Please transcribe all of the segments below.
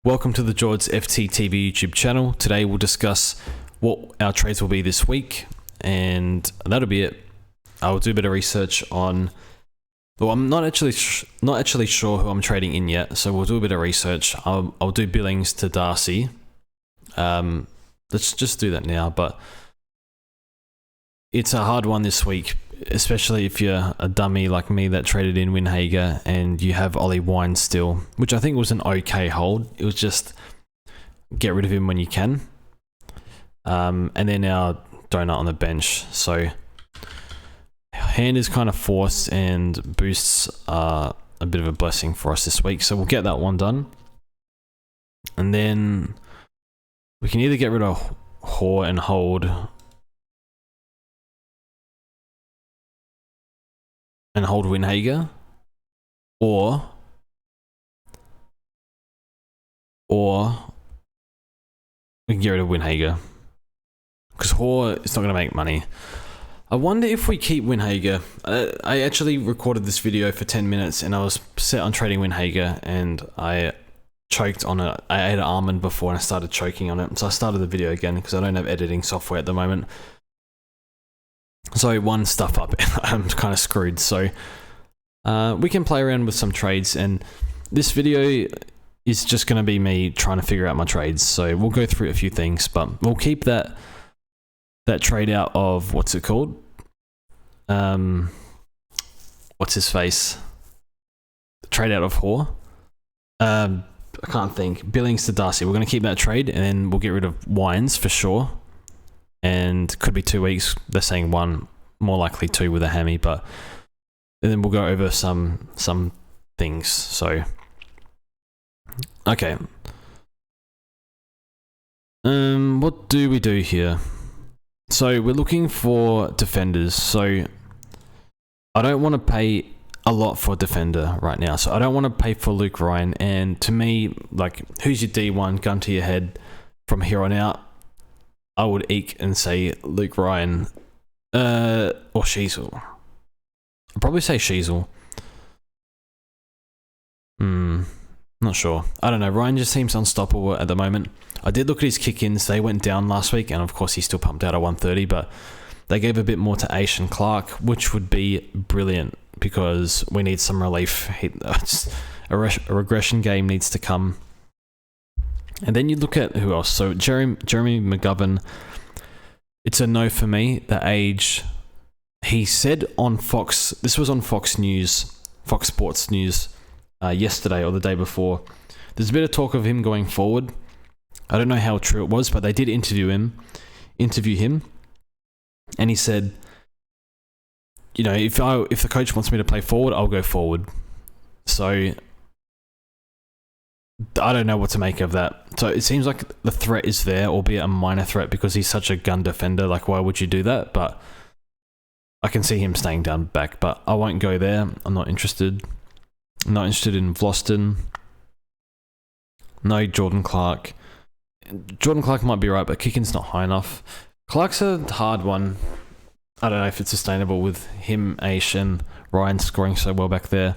Welcome to the George's FTTV YouTube channel. Today we'll discuss what our trades will be this week, and that'll be it. I'll do a bit of research on. Well, I'm not actually sure who I'm trading in yet, so we'll do a bit of research. I'll do billings to Darcy. Let's just do that now. But it's a hard one this week, especially if you're a dummy like me that traded in Winhager and you have Ollie Wine still, which I think was an okay hold. It was just get rid of him when you can. And then our donut on the bench. So hand is kind of forced, and boosts are a bit of a blessing for us this week. So we'll get that one done. And then we can either get rid of Hoare and hold Winhager, or we can get rid of Winhager, because Hoare is not going to make money. I wonder if we keep Winhager. I actually recorded this video for 10 minutes and I was set on trading Winhager, and I choked on it. I ate an almond before and I started choking on it, so I started the video again because I don't have editing software at the moment. So one stuff up and I'm kind of screwed. So we can play around with some trades, and this video is just going to be me trying to figure out my trades. So we'll go through a few things, but we'll keep that trade out of, what's it called? What's his face? Trade out of Hoare. I can't think. Billings to Darcy. We're going to keep that trade, and then we'll get rid of Wines for sure. And could be 2 weeks. They're saying one, more likely two with a hammy, but and then we'll go over some things. So okay. What do we do here? So we're looking for defenders. So I don't want to pay a lot for a defender right now. So I don't want to pay for Luke Ryan. And to me, like, who's your D1? Gun to your head from here on out. I would eke and say Luke Ryan, or Sheasel. I'd probably say Sheasel. Not sure. I don't know. Ryan just seems unstoppable at the moment. I did look at his kick-ins. They went down last week, and of course he's still pumped out at 130, but they gave a bit more to Aish and Clark, which would be brilliant because we need some relief. A regression game needs to come. And then you look at who else. So Jeremy McGovern, it's a no for me. The age, he said on Fox, this was on Fox News, Fox Sports News, yesterday or the day before. There's a bit of talk of him going forward. I don't know how true it was, but they did interview him, and he said, you know, if the coach wants me to play forward, I'll go forward. So I don't know what to make of that. So it seems like the threat is there, albeit a minor threat, because he's such a gun defender. Like, why would you do that? But I can see him staying down back, but I won't go there. I'm not interested. I'm not interested in Vloston. No Jordan Clark. Jordan Clark might be right, but kicking's not high enough. Clark's a hard one. I don't know if it's sustainable with him, Aish, and Ryan scoring so well back there.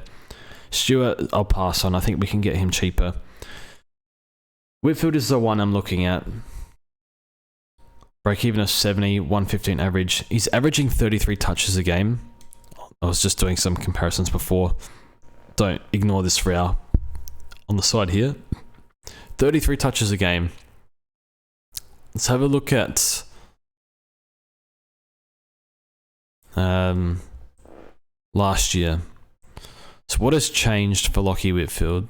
Stewart, I'll pass on. I think we can get him cheaper. Whitfield is the one I'm looking at. Break even of 70, 115 average. He's averaging 33 touches a game. I was just doing some comparisons before. Don't ignore this row on the side here. 33 touches a game. Let's have a look at last year. So what has changed for Lockie Whitfield?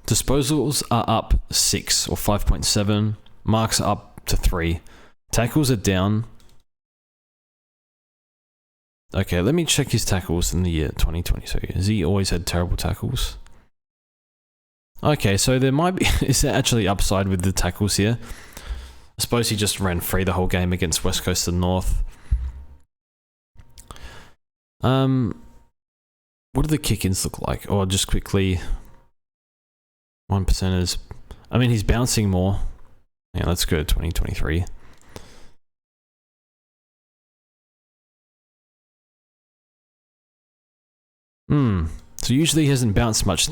Disposals are up 6 or 5.7. Marks are up to 3. Tackles are down. Okay, let me check his tackles in the year 2022. Has he always had terrible tackles? Okay, so there might be... Is there actually upside with the tackles here? I suppose he just ran free the whole game against West Coast and North. What do the kick-ins look like? Oh, just quickly... 1%ers. I mean, he's bouncing more. Yeah, let's go to 2023. So usually he hasn't bounced much.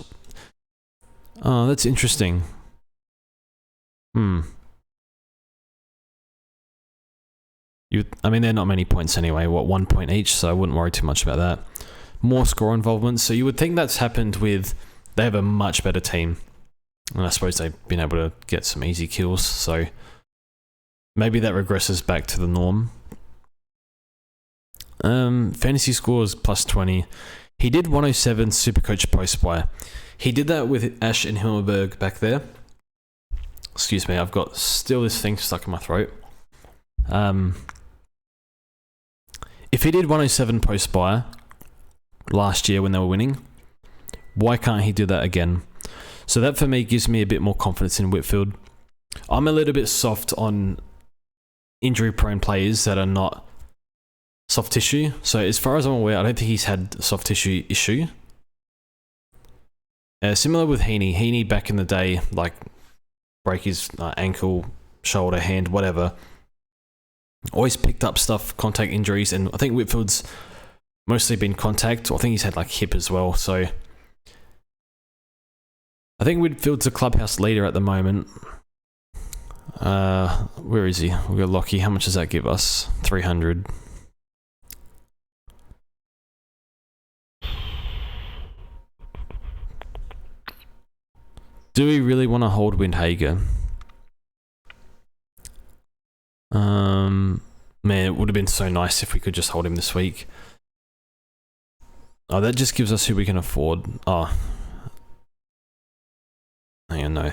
Oh, that's interesting. I mean, they're not many points anyway. What, 1 point each? So I wouldn't worry too much about that. More score involvement. So you would think that's happened with... They have a much better team. And I suppose they've been able to get some easy kills. So maybe that regresses back to the norm. Fantasy scores plus 20. He did 107 SuperCoach post-buy. He did that with Ash and Himmelberg back there. Excuse me, I've got still this thing stuck in my throat. If he did 107 post-buy last year when they were winning, why can't he do that again? So that for me gives me a bit more confidence in Whitfield. I'm a little bit soft on injury-prone players that are not soft tissue. So as far as I'm aware, I don't think he's had a soft tissue issue. Similar with Heaney. Heaney back in the day, like break his ankle, shoulder, hand, whatever. Always picked up stuff, contact injuries, and I think Whitfield's mostly been contact. I think he's had like hip as well. So I think Whitfield's a clubhouse leader at the moment. Where is he? We've got Lockie. How much does that give us? 300. Do we really want to hold Windhager? Man, it would have been so nice if we could just hold him this week. Oh, that just gives us who we can afford. Oh. Hang on, no.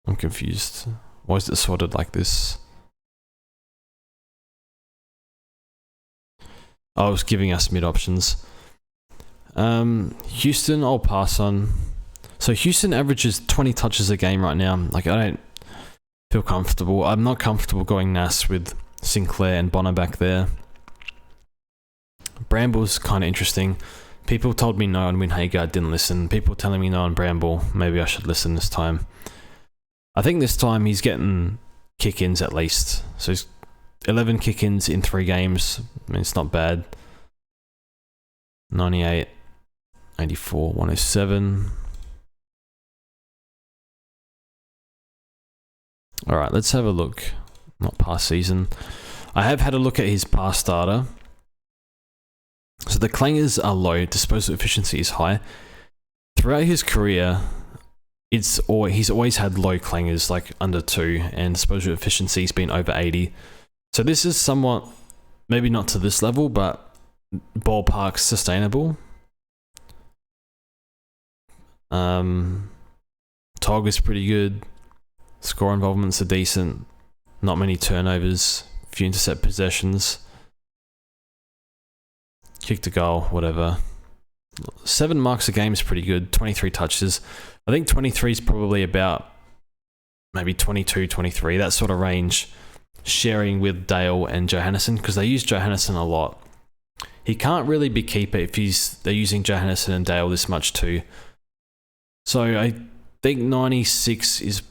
I'm confused. Why is it sorted like this? Oh, it was giving us mid options. Houston, I'll pass on. So Houston averages 20 touches a game right now. Like, I don't feel comfortable. I'm not comfortable going Nas with Sinclair and Bonner back there. Bramble's kind of interesting. People told me no on Windhager, I didn't listen. People telling me no on Bramble, maybe I should listen this time. I think this time he's getting kick-ins at least. So he's 11 kick-ins in 3 games. I mean, it's not bad. 98, 84, 107. Alright, let's have a look. Not past season. I have had a look at his past data. So the clangers are low, disposal efficiency is high. Throughout his career, he's always had low clangers, like under 2, and disposal efficiency's been over 80. So this is somewhat, maybe not to this level, but ballpark sustainable. Tog is pretty good. Score involvements are decent. Not many turnovers. Few intercept possessions. Kick to goal, whatever. 7 marks a game is pretty good. 23 touches. I think 23 is probably about maybe 22, 23, that sort of range. Sharing with Dale and Johannesson, because they use Johannesson a lot. He can't really be keeper if they're using Johannesson and Dale this much too. So I think 96 is...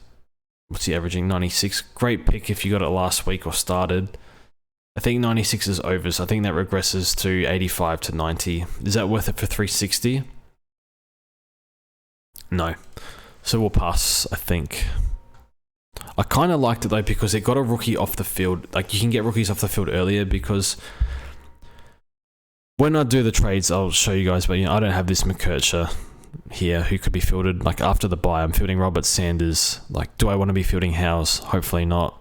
What's he averaging? 96. Great pick if you got it last week or started. I think 96 is over, so I think that regresses to 85 to 90. Is that worth it for 360? No. So we'll pass, I think. I kind of liked it though because it got a rookie off the field. Like, you can get rookies off the field earlier because when I do the trades, I'll show you guys, but I don't have this McKercher here who could be fielded. Like, after the bye, I'm fielding Robert Sanders. Like, do I want to be fielding Howes? Hopefully not.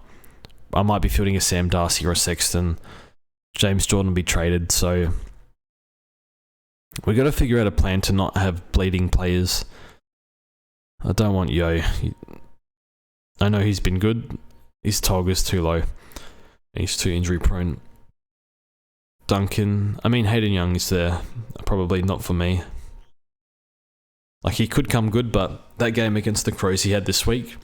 I might be fielding a Sam Darcy or a Sexton. James Jordan will be traded, so we got to figure out a plan to not have bleeding players. I don't want Yo. I know he's been good. His Tog is too low. He's too injury prone. Duncan. I mean, Hayden Young is there. Probably not for me. Like, he could come good, but that game against the Crows he had this week,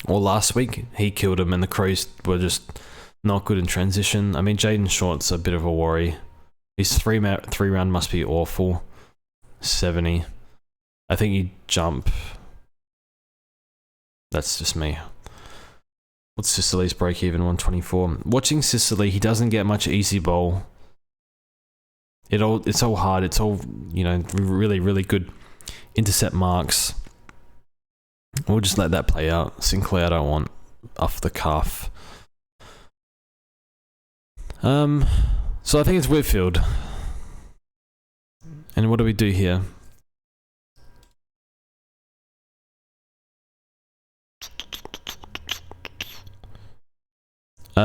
or last week, he killed him, and the Crows were just not good in transition. I mean, Jaden Short's a bit of a worry. His three round must be awful. 70. I think he'd jump. That's just me. What's Sicily's break even? 124. Watching Sicily, he doesn't get much easy bowl. It's all hard. It's all, you know, really, really good intercept marks. We'll just let that play out. Sinclair, I don't want off the cuff. So I think it's Whitfield. And what do we do here?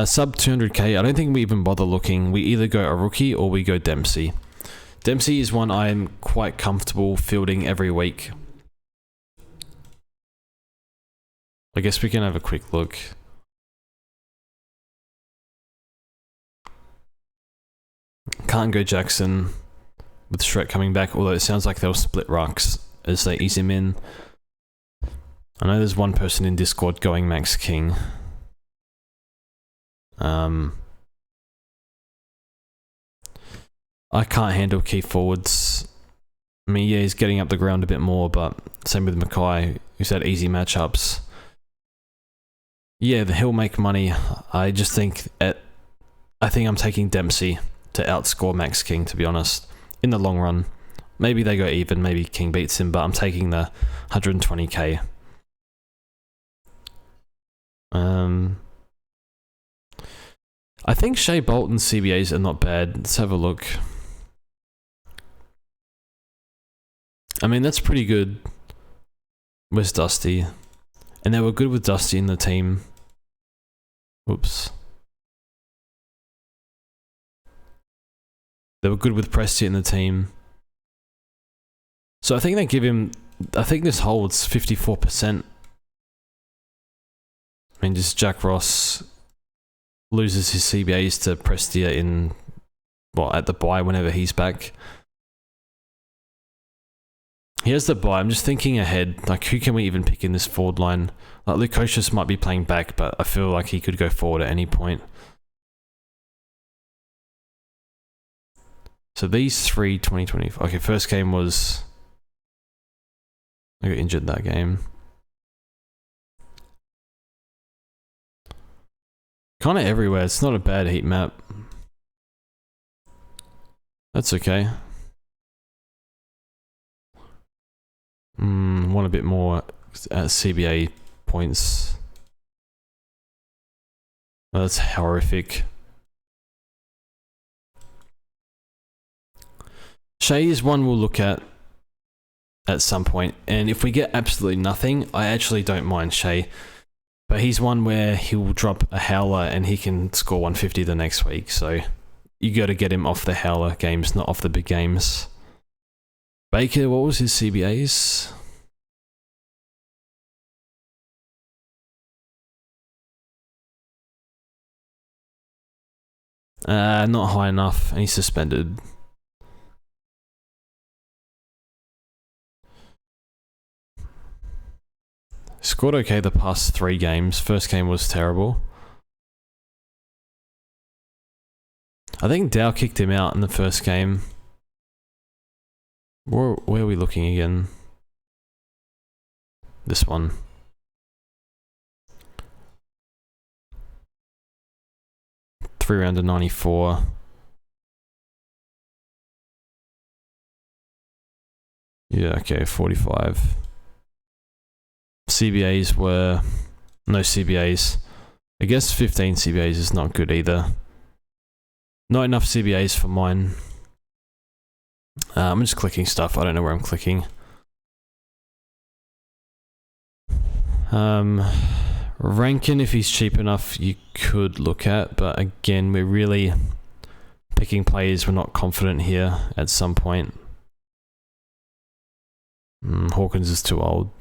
Sub 200k. I don't think we even bother looking. We either go a rookie or we go Dempsey. Dempsey is one I'm quite comfortable fielding every week. I guess we can have a quick look. Can't go Jackson with Shrek coming back, although it sounds like they'll split rucks as they ease him in. I know there's one person in Discord going Max King. I can't handle key forwards. I mean, yeah, he's getting up the ground a bit more, but same with Mackay, who's had easy matchups. Yeah, he'll make money. I just think I think I'm taking Dempsey to outscore Max King, to be honest, in the long run. Maybe they go even, maybe King beats him, but I'm taking the 120k. I think Shea Bolton's CBAs are not bad. Let's have a look. I mean, that's pretty good. Where's Dusty? And they were good with Dusty in the team. Whoops. They were good with Presti in the team. So I think they give him... I think this holds 54%. I mean, just Jack Ross loses his CBAs to Prestia in... Well, at the bye whenever he's back. He has the bye. I'm just thinking ahead. Like, who can we even pick in this forward line? Like, Lukosius might be playing back, but I feel like he could go forward at any point. So these three 2020... Okay, first game was... I got injured that game. Kind of everywhere. It's not a bad heat map. That's okay. Want a bit more CBA points. Oh, that's horrific. Shea is one we'll look at some point, and if we get absolutely nothing, I actually don't mind Shea. But he's one where he will drop a howler and he can score 150 the next week, so you got to get him off the howler games, not off the big games. Baker, what was his CBAs? Not high enough, and he's suspended. Scored okay the past 3 games. First game was terrible. I think Dow kicked him out in the first game. Where are we looking again? This one. Three round of 94. Yeah, okay, 45. CBAs were... No CBAs. I guess 15 CBAs is not good either. Not enough CBAs for mine. I'm just clicking stuff. I don't know where I'm clicking. Rankin, if he's cheap enough, you could look at. But again, we're really picking players we're not confident here at some point. Hawkins is too old.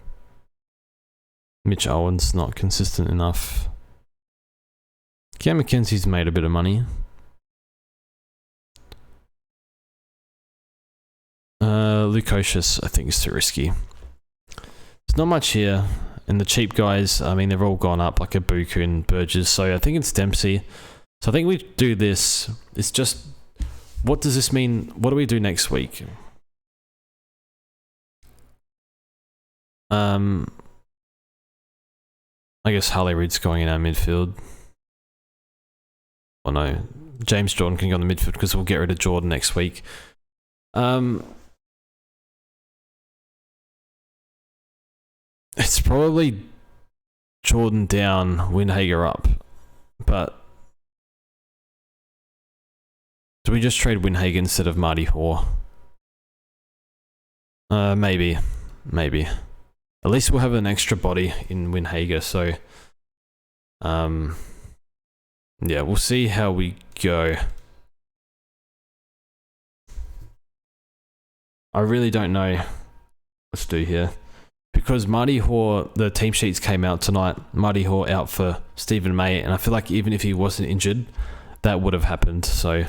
Mitch Owen's not consistent enough. Cam McKenzie's made a bit of money. Lukosius, I think, is too risky. There's not much here. And the cheap guys, I mean, they've all gone up, like Ibuku and Burgess. So I think it's Dempsey. So I think we do this. It's just, what does this mean? What do we do next week? I guess Harley Reid's going in our midfield. Oh no, James Jordan can go on the midfield because we'll get rid of Jordan next week. It's probably Jordan down, Windhager up. But do we just trade Windhager instead of Marty Hoare? Maybe. At least we'll have an extra body in Windhager, so yeah, we'll see how we go. I really don't know what to do here. Because Marty Hoare, the team sheets came out tonight, Marty Hoare out for Stephen May, and I feel like even if he wasn't injured, that would have happened, so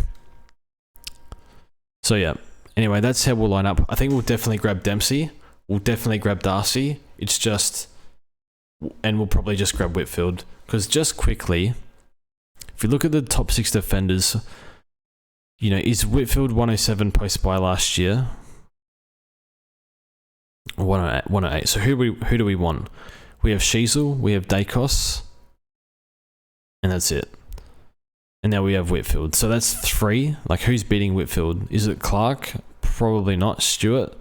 yeah. Anyway, that's how we'll line up. I think we'll definitely grab Dempsey. We'll definitely grab Darcy. It's just... And we'll probably just grab Whitfield. Because just quickly, if you look at the top 6 defenders, you know, is Whitfield 107 post-buy last year? 108. So who do we want? We have Sheasel, we have Dacos, and that's it. And now we have Whitfield. So that's 3. Like, who's beating Whitfield? Is it Clark? Probably not. Stewart?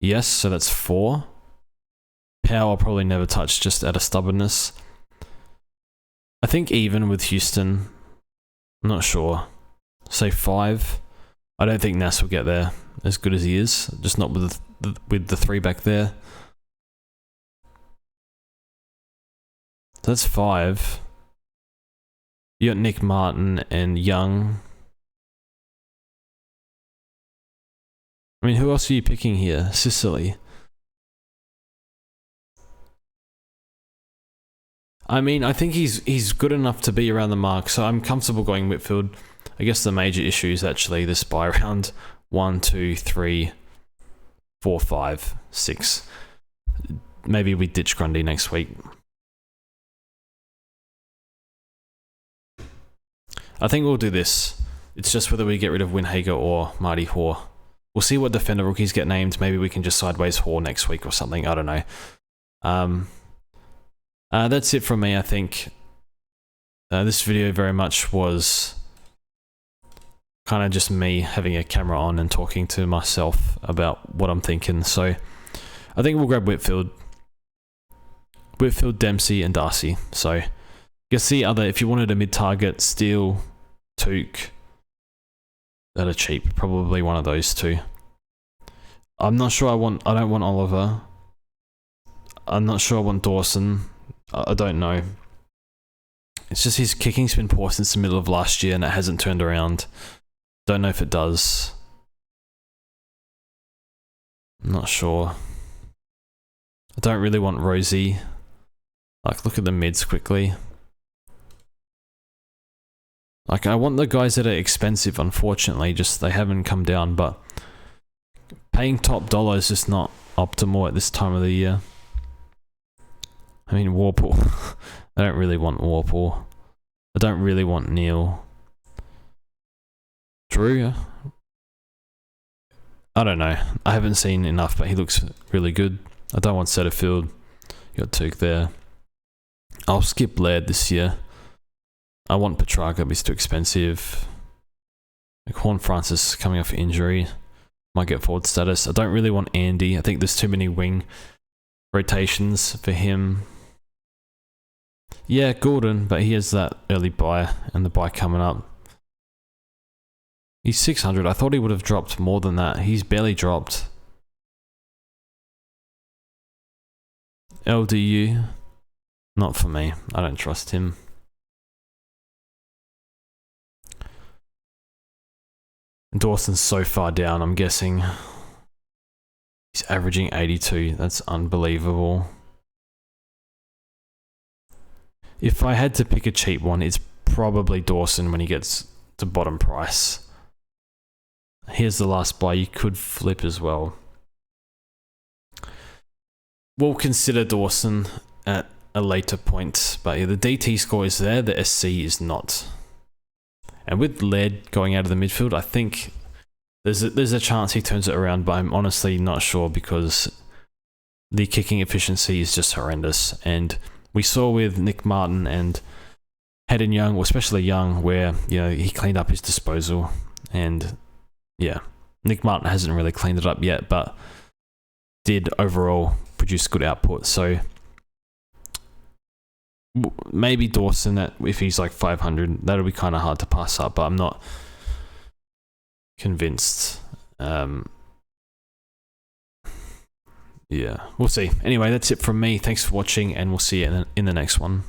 Yes, so that's 4. Powell I'll probably never touch, just out of stubbornness. I think even with Houston. I'm not sure. Say 5. I don't think Nass will get there as good as he is. Just not with the 3 back there. That's 5. You got Nick Martin and Young. I mean, who else are you picking here? Sicily. I mean, I think he's good enough to be around the mark, so I'm comfortable going Whitfield. I guess the major issue is actually this buy round. 1, 2, 3, 4, 5, 6. Maybe we ditch Grundy next week. I think we'll do this. It's just whether we get rid of Windhager or Marty Hoare. We'll see what defender rookies get named. Maybe we can just sideways Hoare next week or something. I don't know. That's it from me, I think. This video very much was kind of just me having a camera on and talking to myself about what I'm thinking. So I think we'll grab Whitfield, Dempsey, and Darcy. So you can see other, if you wanted a mid-target, Steele, Took, that are cheap. Probably one of those 2. I'm not sure I don't want Oliver. I'm not sure I want Dawson. I don't know. It's just his kicking's been poor since the middle of last year and it hasn't turned around. Don't know if it does. I'm not sure. I don't really want Rosie. Like, look at the mids quickly. Like, I want the guys that are expensive, unfortunately, just they haven't come down, but paying top dollar is just not optimal at this time of the year. I mean, Warple. I don't really want Warple. I don't really want Neil. Drew? I don't know. I haven't seen enough, but he looks really good. I don't want Setterfield. You got Took there. I'll skip Laird this year. I want Petrarca, but he's too expensive. Like Horn Francis coming off injury. Might get forward status. I don't really want Andy. I think there's too many wing rotations for him. Yeah, Gordon, but he has that early buy and the buy coming up. He's 600. I thought he would have dropped more than that. He's barely dropped. LDU. Not for me. I don't trust him. Dawson's so far down, I'm guessing. He's averaging 82. That's unbelievable. If I had to pick a cheap one, it's probably Dawson when he gets to bottom price. Here's the last buy. You could flip as well. We'll consider Dawson at a later point, but yeah, the DT score is there, the SC is not. And with Laird going out of the midfield, I think there's a chance he turns it around, but I'm honestly not sure because the kicking efficiency is just horrendous. And we saw with Nick Martin and Hayden Young, or especially Young, where, you know, he cleaned up his disposal. And yeah, Nick Martin hasn't really cleaned it up yet, but did overall produce good output. So maybe Dawson, that if he's like 500, that'll be kind of hard to pass up, but I'm not convinced. Yeah, we'll see. Anyway, that's it from me. Thanks for watching, and we'll see you in the next one.